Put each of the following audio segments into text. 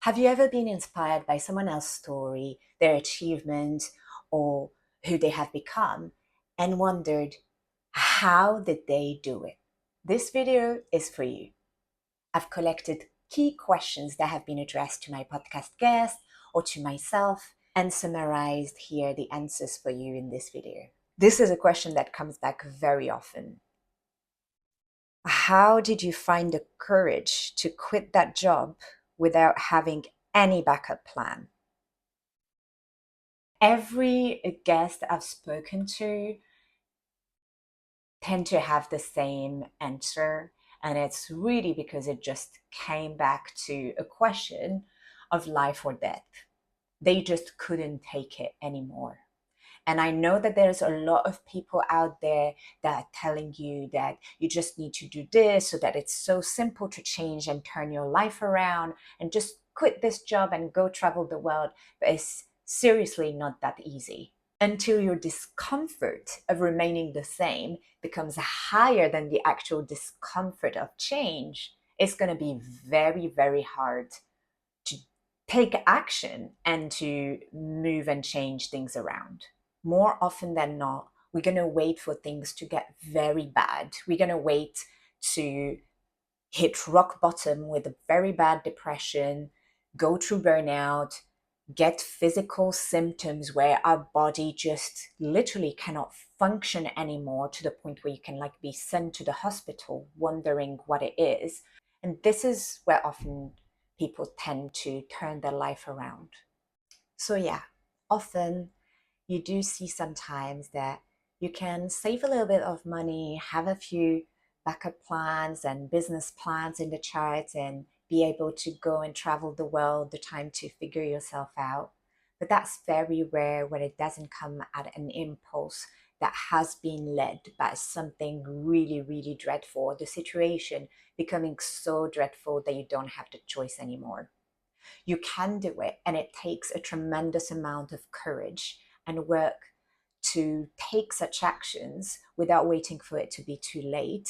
Have you ever been inspired by someone else's story, their achievement, or who they have become, and wondered, how did they do it? This video is for you. I've collected key questions that have been addressed to my podcast guest or to myself and summarized here the answers for you in this video. This is a question that comes back very often. How did you find the courage to quit that job without having any backup plan? Every guest I've spoken to tend to have the same answer, and it's really because it just came back to a question of life or death. They just couldn't take it anymore. And I know that there's a lot of people out there that are telling you that you just need to do this, so that it's so simple to change and turn your life around and just quit this job and go travel the world. But it's seriously not that easy. Until your discomfort of remaining the same becomes higher than the actual discomfort of change, it's going to be very, very hard to take action and to move and change things around. More often than not, we're going to wait for things to get very bad. We're going to wait to hit rock bottom with a very bad depression, go through burnout, get physical symptoms where our body just literally cannot function anymore, to the point where you can be sent to the hospital wondering what it is. And this is where often people tend to turn their life around. So yeah, often you do see sometimes that you can save a little bit of money, have a few backup plans and business plans in the charts, and be able to go and travel the world, the time to figure yourself out. But that's very rare when it doesn't come at an impulse that has been led by something really, really dreadful, the situation becoming so dreadful that you don't have the choice anymore. You can do it, and it takes a tremendous amount of courage and work to take such actions without waiting for it to be too late.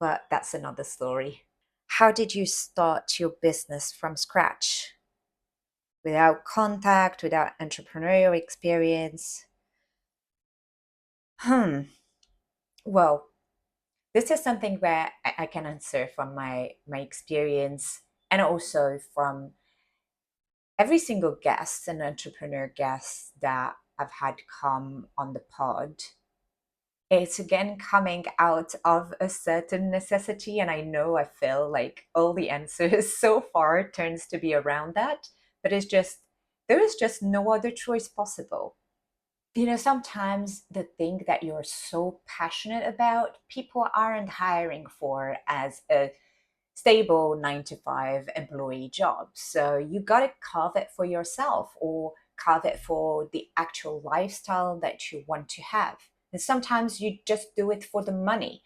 But that's another story. How did you start your business from scratch? Without contact, without entrepreneurial experience? Well, this is something where I can answer from my experience, and also from every single guest and entrepreneur guest that I've had come on the pod. It's again coming out of a certain necessity, and I know I feel like all the answers so far turns to be around that, but it's just there is just no other choice possible. Sometimes the thing that you're so passionate about, people aren't hiring for as a stable 9 to 5 employee job. So you got to carve it for yourself, or carve it for the actual lifestyle that you want to have. And sometimes you just do it for the money.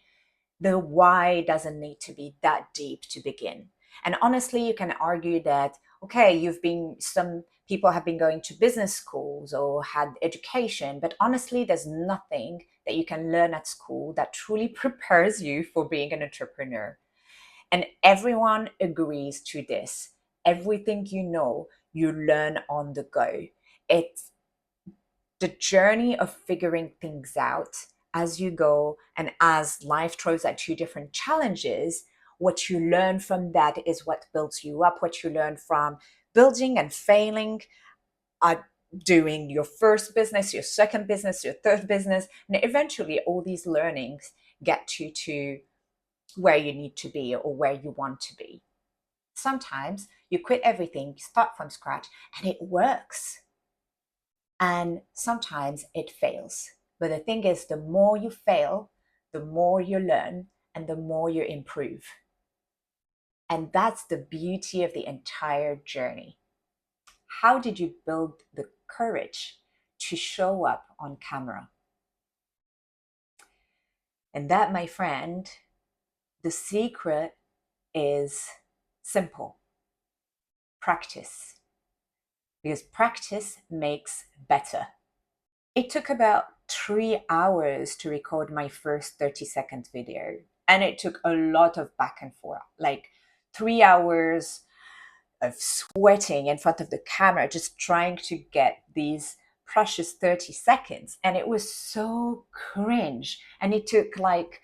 The why doesn't need to be that deep to begin. And honestly, you can argue that, okay, some people have been going to business schools or had education, but honestly, there's nothing that you can learn at school that truly prepares you for being an entrepreneur. And everyone agrees to this. Everything you learn on the go. It's the journey of figuring things out as you go, and as life throws at you different challenges. What you learn from that is what builds you up. What you learn from building and failing, uh, doing your first business, your second business, your third business, and eventually all these learnings get you to where you need to be or where you want to be. Sometimes you quit everything, you start from scratch, and it works. And sometimes it fails. But the thing is, the more you fail, the more you learn and the more you improve. And that's the beauty of the entire journey. How did you build the courage to show up on camera? And that, my friend, the secret is simple: practice. Because practice makes better. It took about 3 hours to record my first 30-second video. And it took a lot of back and forth, like 3 hours of sweating in front of the camera, just trying to get these precious 30 seconds. And it was so cringe. And it took like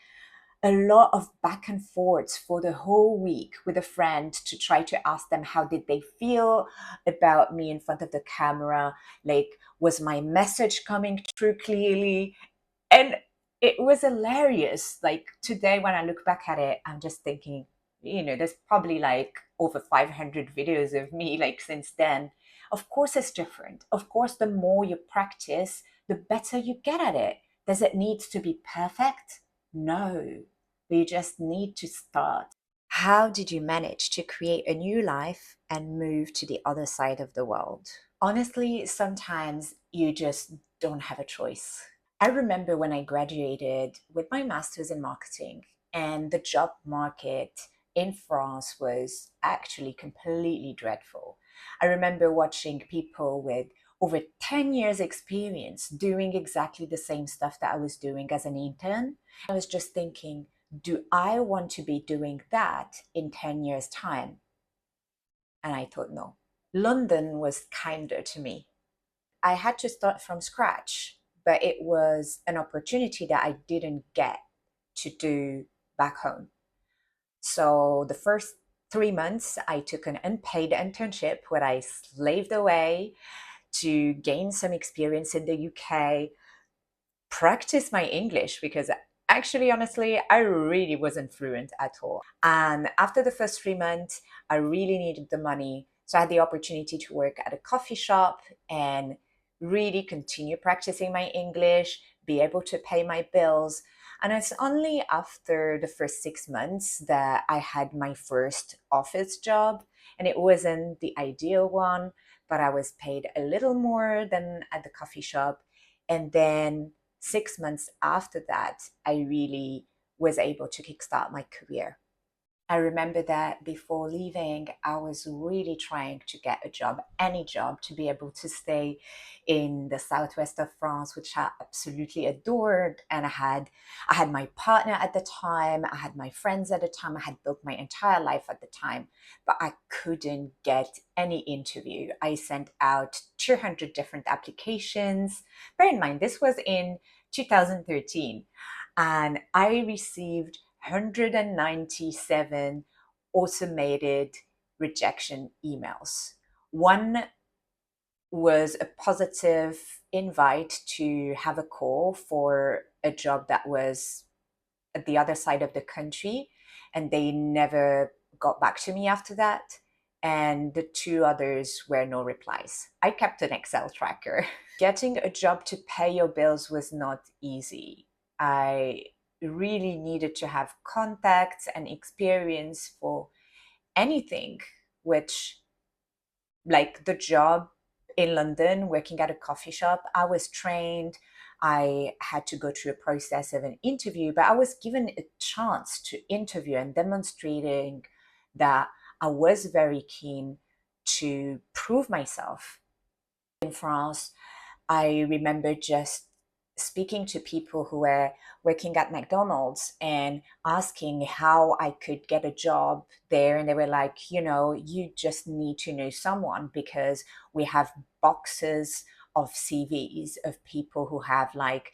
a lot of back and forths for the whole week with a friend to try to ask them how did they feel about me in front of the camera, like was my message coming through clearly. And it was hilarious. Like today when I look back at it, I'm just thinking, there's probably like over 500 videos of me like since then. Of course it's different. Of course the more you practice, the better you get at it. Does it need to be perfect? No. You just need to start. How did you manage to create a new life and move to the other side of the world? Honestly, sometimes you just don't have a choice. I remember when I graduated with my master's in marketing, and the job market in France was actually completely dreadful. I remember watching people with over 10 years experience doing exactly the same stuff that I was doing as an intern. I was just thinking, do I want to be doing that in 10 years' time? And I thought, no. London was kinder to me. I had to start from scratch, but it was an opportunity that I didn't get to do back home. So the first 3 months, I took an unpaid internship where I slaved away to gain some experience in the UK, practice my English because actually, honestly, I really wasn't fluent at all. And after the first 3 months, I really needed the money. So I had the opportunity to work at a coffee shop and really continue practicing my English, be able to pay my bills. And it's only after the first 6 months that I had my first office job. And it wasn't the ideal one, but I was paid a little more than at the coffee shop. And then 6 months after that, I really was able to kickstart my career. I remember that before leaving, I was really trying to get a job, any job, to be able to stay in the southwest of France, which I absolutely adored. And I had my partner at the time, I had my friends at the time, I had built my entire life at the time, but I couldn't get any interview. I sent out 200 different applications. Bear in mind, this was in 2013, and I received 197 automated rejection emails. One was a positive invite to have a call for a job that was at the other side of the country, and they never got back to me after that. And the two others were no replies. I kept an Excel tracker. Getting a job to pay your bills was not easy. I really needed to have contacts and experience for anything, which, like the job in London, working at a coffee shop, I was trained. I had to go through a process of an interview, but I was given a chance to interview and demonstrating that I was very keen to prove myself. In France, I remember just speaking to people who were working at McDonald's and asking how I could get a job there. And they were like, you just need to know someone because we have boxes of CVs of people who have like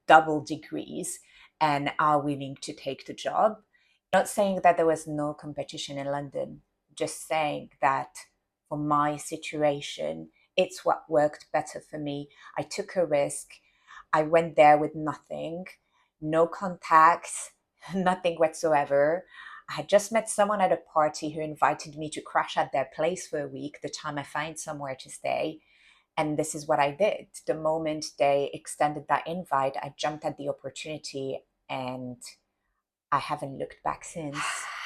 double degrees and are willing to take the job. Not saying that there was no competition in London, just saying that for my situation, it's what worked better for me. I took a risk. I went there with nothing, no contacts, nothing whatsoever. I had just met someone at a party who invited me to crash at their place for a week the time I find somewhere to stay. And this is what I did. The moment they extended that invite, I jumped at the opportunity and I haven't looked back since.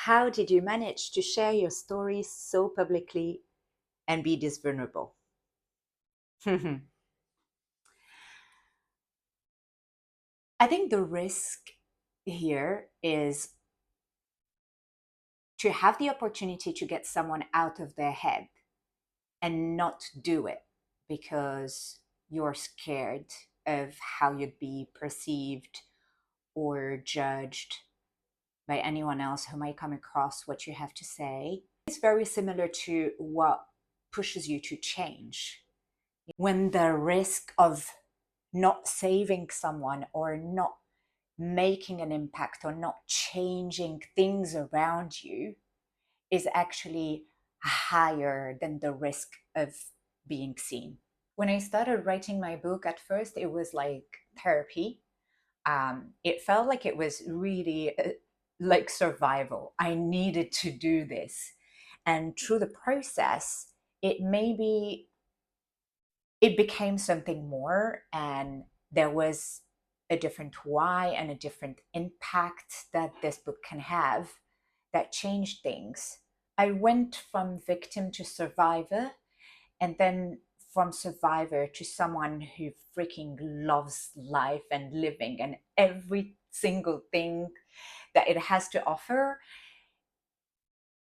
How did you manage to share your story so publicly and be this vulnerable? I think the risk here is to have the opportunity to get someone out of their head and not do it because you're scared of how you'd be perceived or judged by anyone else who might come across what you have to say. It's very similar to what pushes you to change. When the risk of not saving someone or not making an impact or not changing things around you is actually higher than the risk of being seen. When I started writing my book, at first it was like therapy. It felt like it was really like survival. I needed to do this. And through the process, it maybe it became something more, and there was a different why and a different impact that this book can have that changed things. I went from victim to survivor, and then from survivor to someone who freaking loves life and living and every single thing that it has to offer.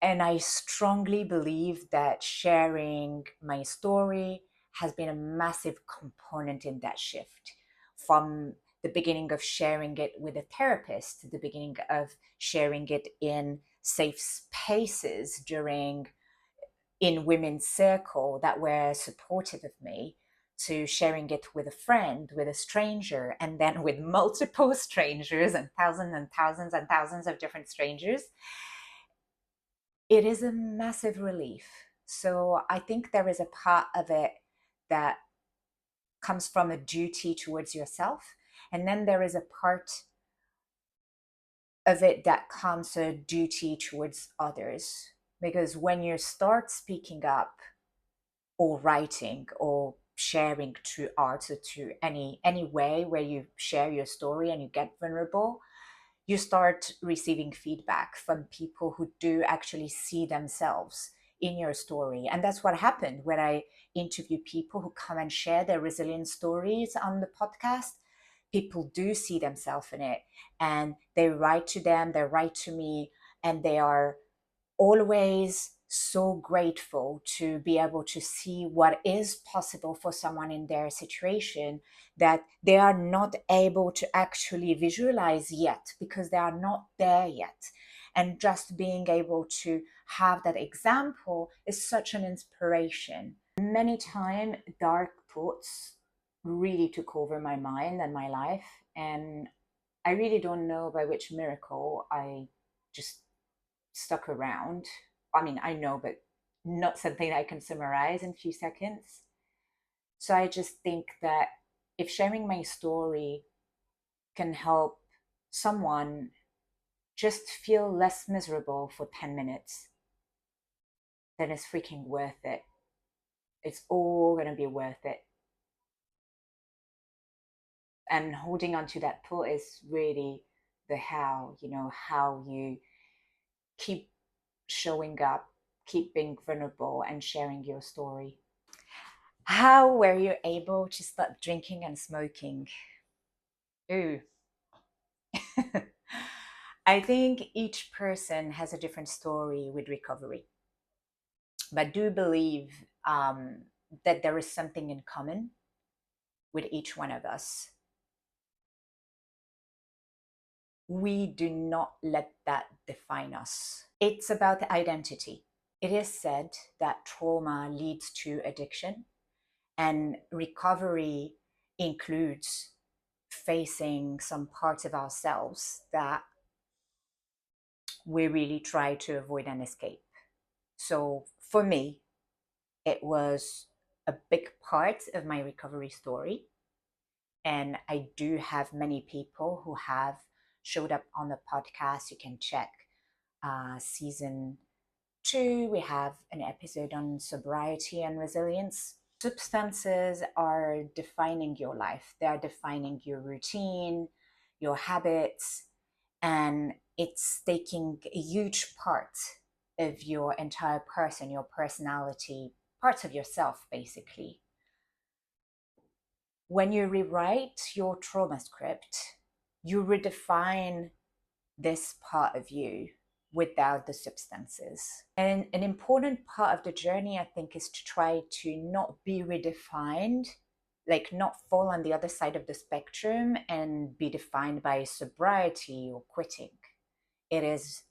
And I strongly believe that sharing my story has been a massive component in that shift. From the beginning of sharing it with a therapist, to the beginning of sharing it in safe spaces during in women's circle that were supportive of me, to sharing it with a friend, with a stranger, and then with multiple strangers and thousands and thousands of different strangers, it is a massive relief. So I think there is a part of it that comes from a duty towards yourself. And then there is a part of it that comes a duty towards others. Because when you start speaking up or writing or sharing through art or to any way where you share your story and you get vulnerable, you start receiving feedback from people who do actually see themselves in your story. And that's what happened when I interview people who come and share their resilience stories on the podcast. People do see themselves in it, and they write to them, they write to me, and they are always so grateful to be able to see what is possible for someone in their situation that they are not able to actually visualize yet because they are not there yet. And just being able to have that example is such an inspiration. Many times, dark thoughts really took over my mind and my life. And I really don't know by which miracle I just stuck around. I mean, I know, but not something I can summarize in a few seconds. So I just think that if sharing my story can help someone just feel less miserable for 10 minutes, then it's freaking worth it. It's all going to be worth it. And holding on to that thought is really the how, how you keep showing up, keep being vulnerable, and sharing your story. How were you able to stop drinking and smoking? Ooh. I think each person has a different story with recovery, but do believe that there is something in common with each one of us. We do not let that define us. It's about identity. It is said that trauma leads to addiction, and recovery includes facing some parts of ourselves that we really try to avoid and escape. So for me, it was a big part of my recovery story. And I do have many people who have showed up on the podcast. You can check season 2. We have an episode on sobriety and resilience. Substances are defining your life, they are defining your routine, your habits, and it's taking a huge part of your entire person, your personality, parts of yourself, basically. When you rewrite your trauma script, you redefine this part of you without the substances. And an important part of the journey, I think, is to try to not be redefined, like not fall on the other side of the spectrum and be defined by sobriety or quitting. It is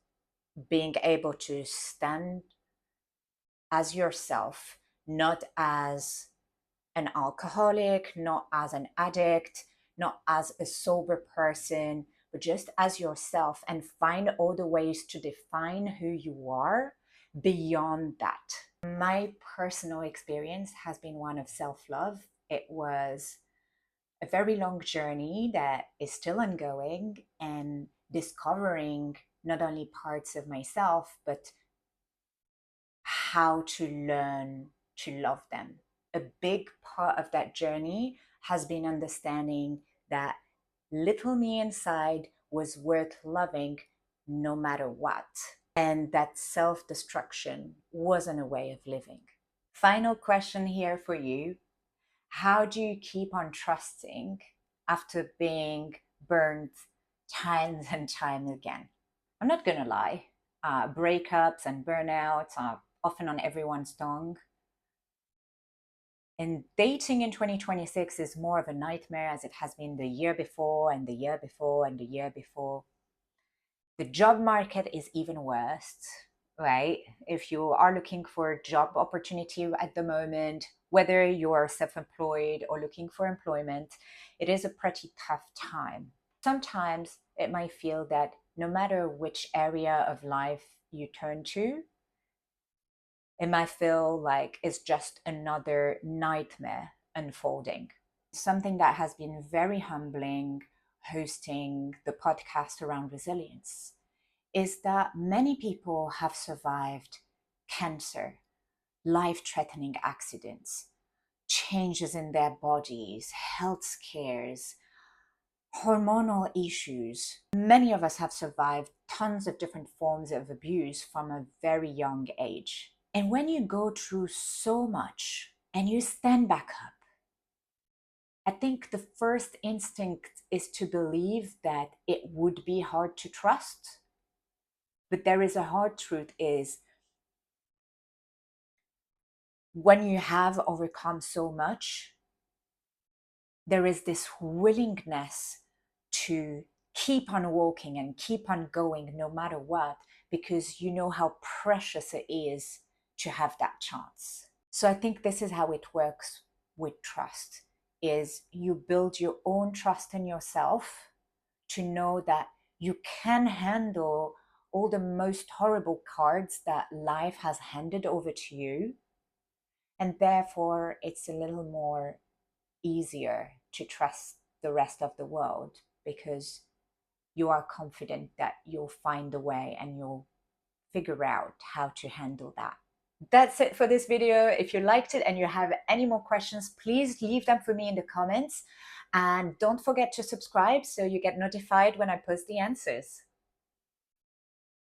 being able to stand as yourself, not as an alcoholic, not as an addict, not as a sober person, but just as yourself, and find all the ways to define who you are beyond that. My personal experience has been one of self love. It was a very long journey that is still ongoing and discovering not only parts of myself, but how to learn to love them. A big part of that journey has been understanding that little me inside was worth loving no matter what, and that self destruction wasn't a way of living. Final question here for you: how do you keep on trusting after being burned times and times again? I'm not gonna lie, breakups and burnouts are often on everyone's tongue. And dating in 2026 is more of a nightmare as it has been the year before and the year before and the year before. The job market is even worse, right? If you are looking for a job opportunity at the moment, whether you're self employed or looking for employment, it is a pretty tough time. Sometimes it might feel that no matter which area of life you turn to, it might feel like it's just another nightmare unfolding. Something that has been very humbling hosting the podcast around resilience is that many people have survived cancer, life threatening accidents, changes in their bodies, health scares, hormonal issues. Many of us have survived tons of different forms of abuse from a very young age. And when you go through so much and you stand back up, I think the first instinct is to believe that it would be hard to trust. But there is a hard truth is when you have overcome so much, there is this willingness to keep on walking and keep on going no matter what, because you know how precious it is to have that chance. So I think this is how it works with trust is you build your own trust in yourself to know that you can handle all the most horrible cards that life has handed over to you, and therefore it's a little more easier to trust the rest of the world because you are confident that you'll find a way and you'll figure out how to handle that. That's it for this video. If you liked it and you have any more questions, please leave them for me in the comments. And don't forget to subscribe so you get notified when I post the answers.